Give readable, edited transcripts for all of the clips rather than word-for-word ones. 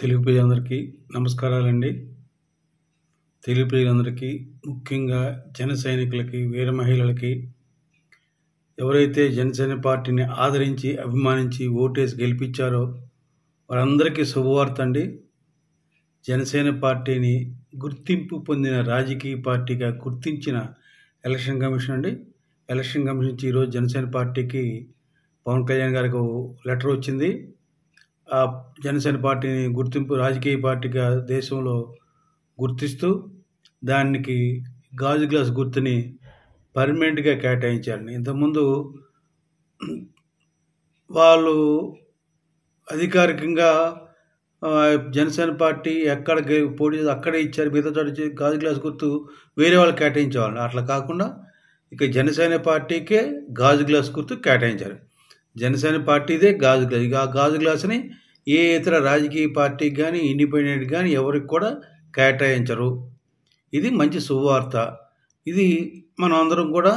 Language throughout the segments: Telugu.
తెలుగు ప్రజలందరికీ నమస్కారాలండి. తెలుగు ప్రజలందరికీ ముఖ్యంగా జన సైనికులకి, వీర మహిళలకి, ఎవరైతే జనసేన పార్టీని ఆదరించి, అభిమానించి, ఓటేసి గెలిపించారో వారందరికీ శుభవార్త అండి. జనసేన పార్టీని గుర్తింపు పొందిన రాజకీయ పార్టీగా గుర్తించిన ఎలక్షన్ కమిషన్ అండి. ఎలక్షన్ కమిషన్ నుంచి ఈరోజు జనసేన పార్టీకి పవన్ కళ్యాణ్ గారికి లెటర్ వచ్చింది. ఆ జనసేన పార్టీని గుర్తింపు రాజకీయ పార్టీగా దేశంలో గుర్తిస్తూ దానికి గాజు గ్లాస్ గుర్తుని పర్మనెంట్గా కేటాయించారండి. ఇంతకుముందు వాళ్ళు అధికారికంగా జనసేన పార్టీ ఎక్కడ పోటీ అక్కడే ఇచ్చారు, మిగతా చోట గాజు గ్లాస్ గుర్తు వేరే వాళ్ళు కేటాయించేవాళ్ళు. అట్లా కాకుండా ఇక జనసేన పార్టీకే గాజు గ్లాస్ గుర్తు కేటాయించారు. జనసేన పార్టీదే గాజు గ్లాస్. ఇక ఆ గాజు గ్లాసుని ఏ ఇతర రాజకీయ పార్టీకి కానీ, ఇండిపెండెంట్ కానీ ఎవరికి కూడా కేటాయించరు. ఇది మంచి శుభవార్త. ఇది మనం అందరం కూడా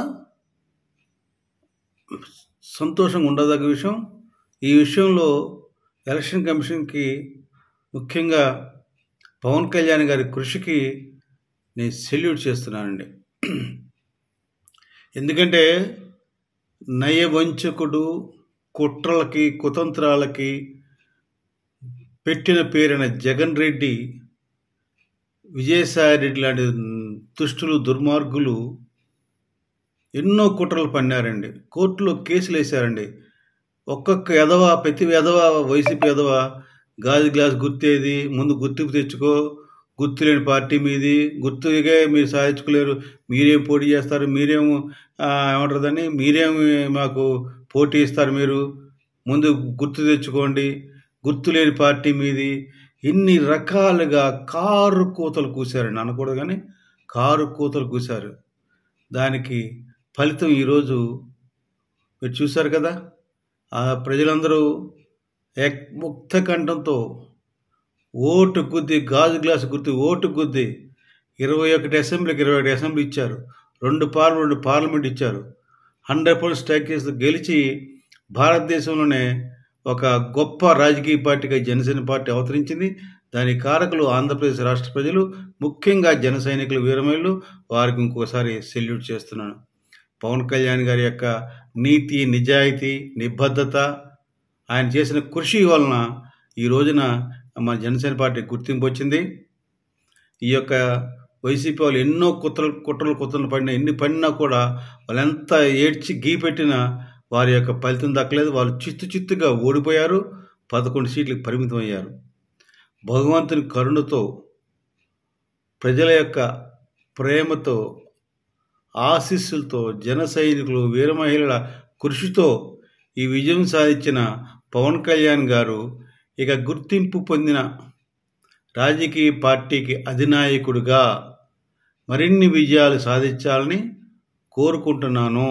సంతోషంగా ఉండదగ్గ విషయం. ఈ విషయంలో ఎలక్షన్ కమిషన్కి, ముఖ్యంగా పవన్ కళ్యాణ్ గారి కృషికి నేను సెల్యూట్ చేస్తున్నానండి. ఎందుకంటే నయవంచకుడు, కుట్రలకి, కుతంత్రాలకి పెట్టిన పేరైన జగన్ రెడ్డి, విజయసాయి రెడ్డి లాంటి దుష్టులు, దుర్మార్గులు ఎన్నో కుట్రలు పన్నారండి. కోర్టులో కేసులు వేశారండి. ఒక్కొక్క ఎదవ, ప్రతి ఎదవ, వైసీపీ ఎదవ గాజు గ్లాస్ గుర్తేది, ముందు గుర్తింపు తెచ్చుకో, గుర్తు లేని పార్టీ మీది, గుర్తుగా మీరు సాధించుకోలేరు, మీరేం పోటీ చేస్తారు, మీరేమో ఏమంటారని, మీరేమి మాకు పోటీ ఇస్తారు, మీరు ముందు గుర్తు తెచ్చుకోండి, గుర్తు లేని పార్టీ మీది, ఇన్ని రకాలుగా కారు కూతలు కూశారండి. అనకూడదు కానీ కారు కూతలు కూశారు. దానికి ఫలితం ఈరోజు మీరు చూశారు కదా. ఆ ప్రజలందరూ ముక్త కంఠంతో ఓటు గుద్ది, గాజు గ్లాసు గుర్తు ఓటు గుద్ది 21 అసెంబ్లీకి 21 అసెంబ్లీ ఇచ్చారు, 2 పార్లమెంట్ ఇచ్చారు. 100% స్ట్రైక్ చేసి గెలిచి భారతదేశంలోనే ఒక గొప్ప రాజకీయ పార్టీగా జనసేన పార్టీ అవతరించింది. దాని కారకులు ఆంధ్రప్రదేశ్ రాష్ట్ర ప్రజలు, ముఖ్యంగా జన సైనికులు, వీరమహిళలు. వారికి ఇంకోసారి సెల్యూట్ చేస్తున్నాను. పవన్ కళ్యాణ్ గారి యొక్క నీతి, నిజాయితీ, నిబద్ధత, ఆయన చేసిన కృషి వలన ఈ రోజున మన జనసేన పార్టీ గుర్తింపు వచ్చింది. ఈ యొక్క వైసీపీ వాళ్ళు ఎన్నో కుట్రలు పడినా, ఎన్ని పడినా కూడా వాళ్ళు ఎంత ఏడ్చి గీపెట్టినా వారి యొక్క ఫలితం దక్కలేదు. వాళ్ళు చిత్తుగా ఓడిపోయారు, 11 సీట్లకు పరిమితం అయ్యారు. భగవంతుని కరుణతో, ప్రజల యొక్క ప్రేమతో, ఆశీస్సులతో, జన సైనికులు, వీర మహిళల కృషితో ఈ విజయం సాధించిన పవన్ కళ్యాణ్ గారు ఇక గుర్తింపు పొందిన రాజకీయ పార్టీకి అధినాయకుడిగా మరిన్ని విజయాలు సాధించాలని కోరుకుంటున్నాను.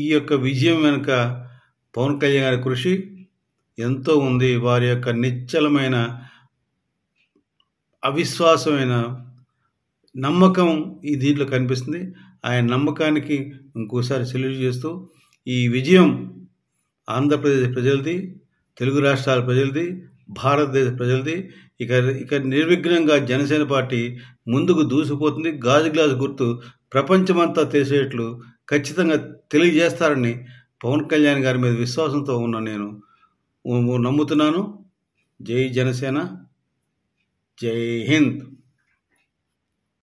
ఈ యొక్క విజయం వెనుక పవన్ కళ్యాణ్ గారి కృషి ఎంతో ఉంది. వారి యొక్క నిశ్చలమైన, అవిశ్వాసమైన నమ్మకం ఈ దీంట్లో కనిపిస్తుంది. ఆయన నమ్మకానికి ఇంకోసారి సెల్యూట్ చేస్తూ, ఈ విజయం ఆంధ్రప్రదేశ్ ప్రజలది, తెలుగు రాష్ట్రాల ప్రజలది, భారతదేశ ప్రజలది. ఇక నిర్విఘ్నంగా జనసేన పార్టీ ముందుకు దూసుకుపోతుంది. గాజు గ్లాస్ గుర్తు ప్రపంచమంతా తెలిసేట్లు ఖచ్చితంగా తెలియజేస్తారని పవన్ కళ్యాణ్ గారి మీద విశ్వాసంతో నేను నమ్ముతున్నాను. జై జనసేన, జై హింద్.